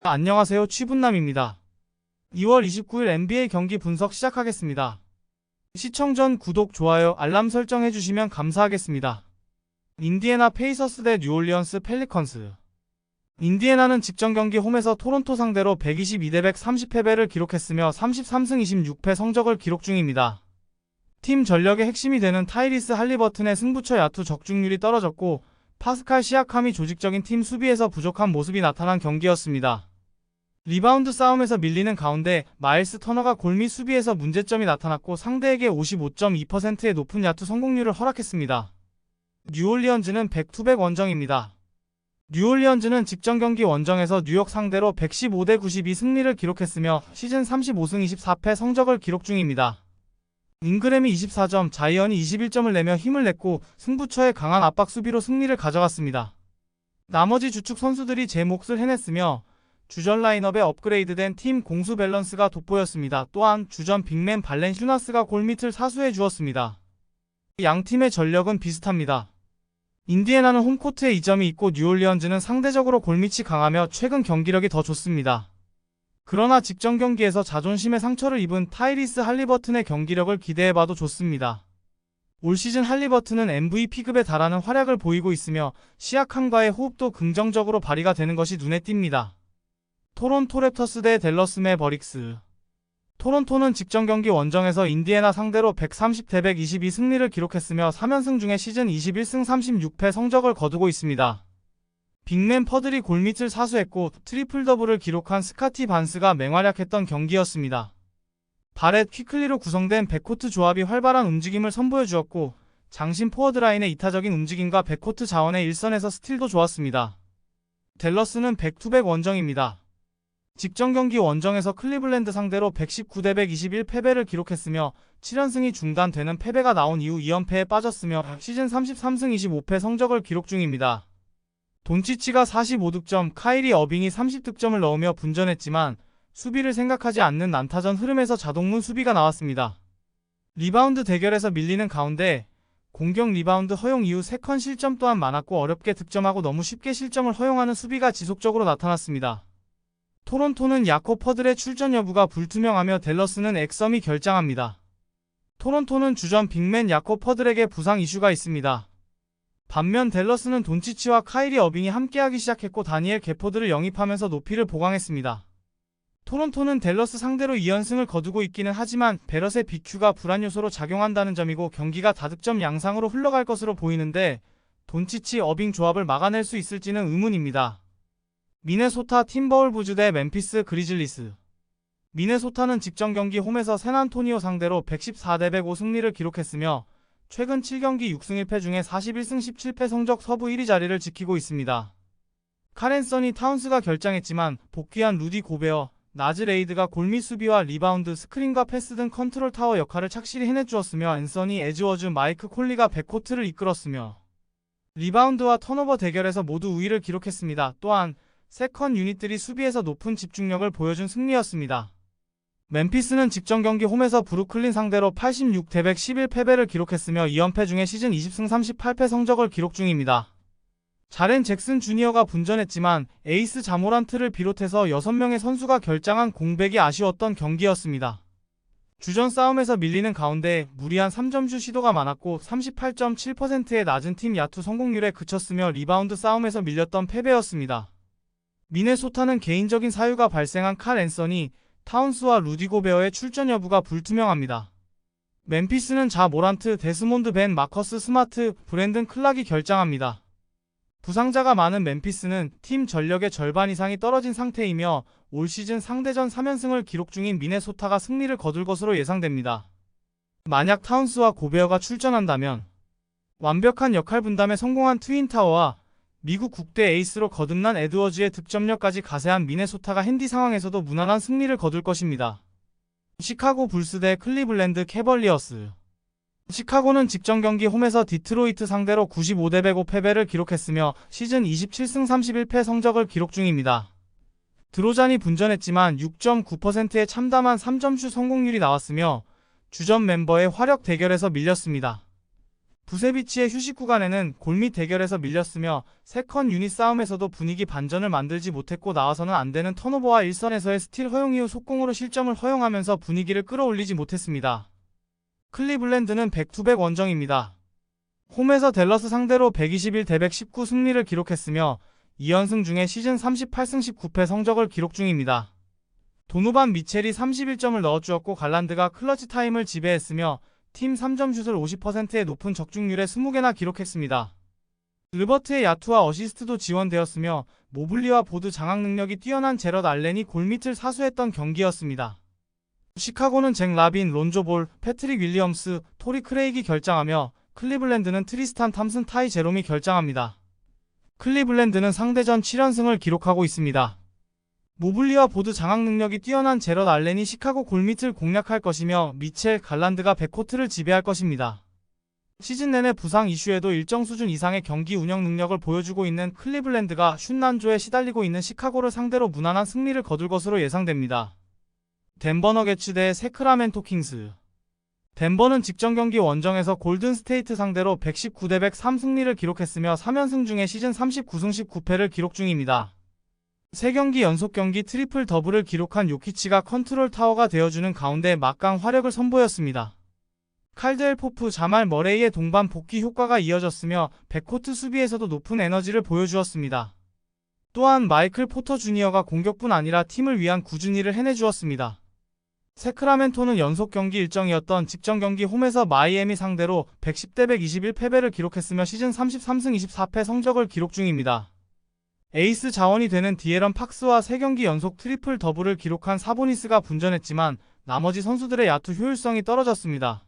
안녕하세요, 취분남입니다. 2월 29일 NBA 경기 분석 시작하겠습니다. 시청 전 구독, 좋아요, 알람 설정해주시면 감사하겠습니다. 인디애나 페이서스 대 뉴올리언스 펠리컨스. 인디애나는 직전 경기 홈에서 토론토 상대로 122대 130 패배를 기록했으며 33승 26패 성적을 기록 중입니다. 팀 전력의 핵심이 되는 타이리스 할리버튼의 승부처 야투 적중률이 떨어졌고 파스칼 시아캄이 조직적인 팀 수비에서 부족한 모습이 나타난 경기였습니다. 리바운드 싸움에서 밀리는 가운데 마일스 터너가 골밑 수비에서 문제점이 나타났고 상대에게 55.2%의 높은 야투 성공률을 허락했습니다. 뉴올리언즈는 백투백 원정입니다. 뉴올리언즈는 직전 경기 원정에서 뉴욕 상대로 115대 92 승리를 기록했으며 시즌 35승 24패 성적을 기록 중입니다. 잉그램이 24점, 자이언이 21점을 내며 힘을 냈고 승부처의 강한 압박 수비로 승리를 가져갔습니다. 나머지 주축 선수들이 제 몫을 해냈으며 주전 라인업에 업그레이드된 팀 공수 밸런스가 돋보였습니다. 또한 주전 빅맨 발렌슈나스가 골밑을 사수해 주었습니다. 양 팀의 전력은 비슷합니다. 인디애나는 홈코트에 이점이 있고 뉴올리언즈는 상대적으로 골밑이 강하며 최근 경기력이 더 좋습니다. 그러나 직전 경기에서 자존심의 상처를 입은 타이리스 할리버튼의 경기력을 기대해봐도 좋습니다. 올 시즌 할리버튼은 MVP급에 달하는 활약을 보이고 있으며 시아캄과의 호흡도 긍정적으로 발휘가 되는 것이 눈에 띕니다. 토론토 랩터스 대 댈러스 매버릭스. 토론토는 직전 경기 원정에서 인디애나 상대로 130대 122 승리를 기록했으며 3연승 중에 시즌 21승 36패 성적을 거두고 있습니다. 빅맨 퍼들이 골밑을 사수했고 트리플 더블을 기록한 스카티 반스가 맹활약했던 경기였습니다. 바렛 퀴클리로 구성된 백코트 조합이 활발한 움직임을 선보여 주었고 장신 포워드 라인의 이타적인 움직임과 백코트 자원의 일선에서 스틸도 좋았습니다. 댈러스는 백투백 원정입니다. 직전 경기 원정에서 클리블랜드 상대로 119대 121 패배를 기록했으며 7연승이 중단되는 패배가 나온 이후 2연패에 빠졌으며 시즌 33승 25패 성적을 기록 중입니다. 돈치치가 45득점, 카이리 어빙이 30득점을 넣으며 분전했지만 수비를 생각하지 않는 난타전 흐름에서 자동문 수비가 나왔습니다. 리바운드 대결에서 밀리는 가운데 공격 리바운드 허용 이후 3컨 실점 또한 많았고 어렵게 득점하고 너무 쉽게 실점을 허용하는 수비가 지속적으로 나타났습니다. 토론토는 야코 퍼들의 출전 여부가 불투명하며 댈러스는 엑섬이 결장합니다. 토론토는 주전 빅맨 야코 퍼들에게 부상 이슈가 있습니다. 반면 댈러스는 돈치치와 카이리 어빙이 함께하기 시작했고 다니엘 게포드를 영입하면서 높이를 보강했습니다. 토론토는 댈러스 상대로 2연승을 거두고 있기는 하지만 베럿의 BQ가 불안 요소로 작용한다는 점이고 경기가 다득점 양상으로 흘러갈 것으로 보이는데 돈치치 어빙 조합을 막아낼 수 있을지는 의문입니다. 미네소타 팀버울브즈 대 멤피스 그리즐리스. 미네소타는 직전 경기 홈에서 샌안토니오 상대로 114대 105 승리를 기록했으며 최근 7경기 6승 1패 중에 41승 17패 성적 서부 1위 자리를 지키고 있습니다. 카렌서니 타운스가 결장했지만 복귀한 루디 고베어, 나즈 레이드가 골밑 수비와 리바운드, 스크린과 패스 등 컨트롤 타워 역할을 착실히 해내주었으며 앤서니 에즈워즈, 마이크 콜리가 백코트를 이끌었으며 리바운드와 턴오버 대결에서 모두 우위를 기록했습니다. 또한 세컨 유닛들이 수비에서 높은 집중력을 보여준 승리였습니다. 멤피스는 직전 경기 홈에서 브루클린 상대로 86대 111 패배를 기록했으며 2연패 중에 시즌 20승 38패 성적을 기록 중입니다. 자렌 잭슨 주니어가 분전했지만 에이스 자모란트를 비롯해서 6명의 선수가 결장한 공백이 아쉬웠던 경기였습니다. 주전 싸움에서 밀리는 가운데 무리한 3점슛 시도가 많았고 38.7%의 낮은 팀 야투 성공률에 그쳤으며 리바운드 싸움에서 밀렸던 패배였습니다. 미네소타는 개인적인 사유가 발생한 칼 앤서니, 타운스와 루디 고베어의 출전 여부가 불투명합니다. 멤피스는 자 모란트, 데스몬드 벤, 마커스 스마트, 브랜든 클락이 결장합니다. 부상자가 많은 멤피스는 팀 전력의 절반 이상이 떨어진 상태이며 올 시즌 상대전 3연승을 기록 중인 미네소타가 승리를 거둘 것으로 예상됩니다. 만약 타운스와 고베어가 출전한다면 완벽한 역할 분담에 성공한 트윈타워와 미국 국대 에이스로 거듭난 에드워즈의 득점력까지 가세한 미네소타가 핸디 상황에서도 무난한 승리를 거둘 것입니다. 시카고 불스 대 클리블랜드 캐벌리어스. 시카고는 직전 경기 홈에서 디트로이트 상대로 95대 105 패배를 기록했으며 시즌 27승 31패 성적을 기록 중입니다. 드로잔이 분전했지만 6.9%의 참담한 3점슛 성공률이 나왔으며 주전 멤버의 화력 대결에서 밀렸습니다. 부세비치의 휴식 구간에는 골밑 대결에서 밀렸으며 세컨 유닛 싸움에서도 분위기 반전을 만들지 못했고 나와서는 안되는 턴오버와 일선에서의 스틸 허용 이후 속공으로 실점을 허용하면서 분위기를 끌어올리지 못했습니다. 클리블랜드는 백투백 원정입니다. 홈에서 댈러스 상대로 121대 119 승리를 기록했으며 2연승 중에 시즌 38승 19패 성적을 기록 중입니다. 도노반 미첼이 31점을 넣어주었고 갈란드가 클러치 타임을 지배했으며 팀 3점 슛을 50%의 높은 적중률에 20개나 기록했습니다. 르버트의 야투와 어시스트도 지원되었으며 모블리와 보드 장악 능력이 뛰어난 제럿 알렌이 골밑을 사수했던 경기였습니다. 시카고는 잭 라빈, 론조 볼, 패트릭 윌리엄스, 토리 크레이기 결장하며 클리블랜드는 트리스탄 탐슨, 타이 제롬이 결장합니다. 클리블랜드는 상대전 7연승을 기록하고 있습니다. 모블리와 보드 장악 능력이 뛰어난 제럿 알렌이 시카고 골밑을 공략할 것이며 미첼, 갈란드가 백코트를 지배할 것입니다. 시즌 내내 부상 이슈에도 일정 수준 이상의 경기 운영 능력을 보여주고 있는 클리블랜드가 슛 난조에 시달리고 있는 시카고를 상대로 무난한 승리를 거둘 것으로 예상됩니다. 덴버 너게츠 대 세크라멘토 킹스. 덴버는 직전 경기 원정에서 골든 스테이트 상대로 119대 103 승리를 기록했으며 3연승 중에 시즌 39승 19패를 기록 중입니다. 3경기 연속 경기 트리플 더블을 기록한 요키치가 컨트롤 타워가 되어주는 가운데 막강 화력을 선보였습니다. 칼드웰 포프, 자말 머레이의 동반 복귀 효과가 이어졌으며 백코트 수비에서도 높은 에너지를 보여주었습니다. 또한 마이클 포터 주니어가 공격뿐 아니라 팀을 위한 꾸준히 일을 해내주었습니다. 세크라멘토는 연속 경기 일정이었던 직전 경기 홈에서 마이애미 상대로 110대 121 패배를 기록했으며 시즌 33승 24패 성적을 기록 중입니다. 에이스 자원이 되는 디에런 팍스와 3경기 연속 트리플 더블을 기록한 사보니스가 분전했지만 나머지 선수들의 야투 효율성이 떨어졌습니다.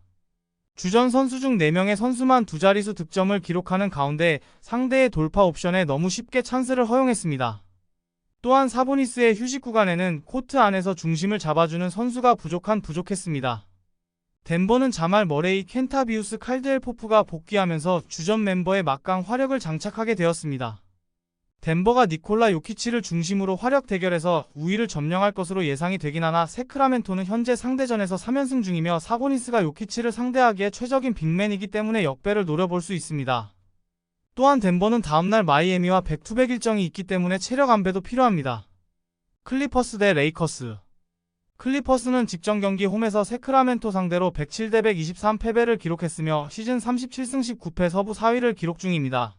주전 선수 중 4명의 선수만 2자릿수 득점을 기록하는 가운데 상대의 돌파 옵션에 너무 쉽게 찬스를 허용했습니다. 또한 사보니스의 휴식 구간에는 코트 안에서 중심을 잡아주는 선수가 부족했습니다. 덴버는 자말 머레이, 켄타비우스, 칼드웰 포프가 복귀하면서 주전 멤버의 막강 화력을 장착하게 되었습니다. 덴버가 니콜라 요키치를 중심으로 화력 대결에서 우위를 점령할 것으로 예상이 되긴 하나 세크라멘토는 현재 상대전에서 3연승 중이며 사보니스가 요키치를 상대하기에 최적인 빅맨이기 때문에 역배를 노려볼 수 있습니다. 또한 덴버는 다음날 마이애미와 백투백 일정이 있기 때문에 체력 안배도 필요합니다. 클리퍼스 대 레이커스. 클리퍼스는 직전 경기 홈에서 세크라멘토 상대로 107대 123 패배를 기록했으며 시즌 37승 19패 서부 4위를 기록 중입니다.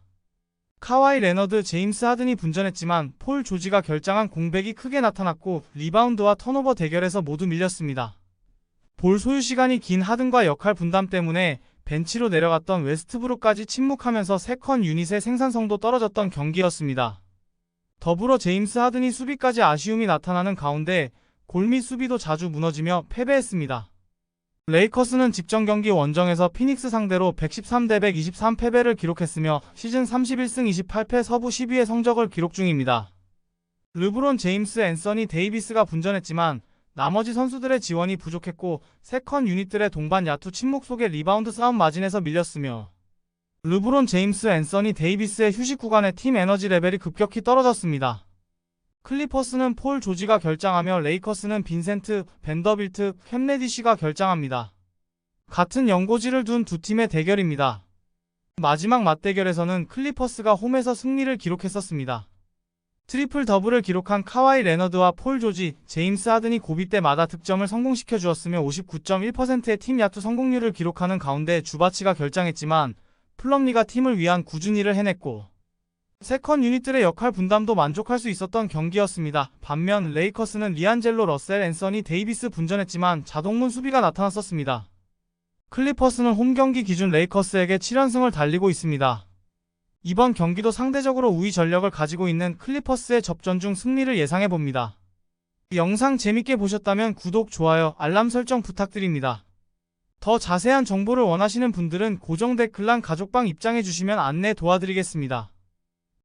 카와이 레너드, 제임스 하든이 분전했지만 폴 조지가 결장한 공백이 크게 나타났고 리바운드와 턴오버 대결에서 모두 밀렸습니다. 볼 소유 시간이 긴 하든과 역할 분담 때문에 벤치로 내려갔던 웨스트브룩까지 침묵하면서 세컨 유닛의 생산성도 떨어졌던 경기였습니다. 더불어 제임스 하든이 수비까지 아쉬움이 나타나는 가운데 골밑 수비도 자주 무너지며 패배했습니다. 레이커스는 직전 경기 원정에서 피닉스 상대로 113대 123 패배를 기록했으며 시즌 31승 28패 서부 10위의 성적을 기록 중입니다. 르브론 제임스, 앤서니 데이비스가 분전했지만 나머지 선수들의 지원이 부족했고 세컨 유닛들의 동반 야투 침묵 속에 리바운드 싸움 마진에서 밀렸으며 르브론 제임스, 앤서니 데이비스의 휴식 구간에 팀 에너지 레벨이 급격히 떨어졌습니다. 클리퍼스는 폴 조지가 결장하며 레이커스는 빈센트, 벤더빌트, 캠 레디쉬가 결장합니다. 같은 연고지를 둔 두 팀의 대결입니다. 마지막 맞대결에서는 클리퍼스가 홈에서 승리를 기록했었습니다. 트리플 더블을 기록한 카와이 레너드와 폴 조지, 제임스 하든이 고비 때마다 득점을 성공시켜 주었으며 59.1%의 팀 야투 성공률을 기록하는 가운데 주바치가 결장했지만 플럼리가 팀을 위한 꾸준히 일을 해냈고 세컨 유닛들의 역할 분담도 만족할 수 있었던 경기였습니다. 반면 레이커스는 리안젤로 러셀, 앤서니 데이비스 분전했지만 자동문 수비가 나타났었습니다. 클리퍼스는 홈 경기 기준 레이커스에게 7연승을 달리고 있습니다. 이번 경기도 상대적으로 우위 전력을 가지고 있는 클리퍼스의 접전 중 승리를 예상해봅니다. 영상 재밌게 보셨다면 구독, 좋아요, 알람 설정 부탁드립니다. 더 자세한 정보를 원하시는 분들은 고정 댓글란 가족방 입장해주시면 안내 도와드리겠습니다.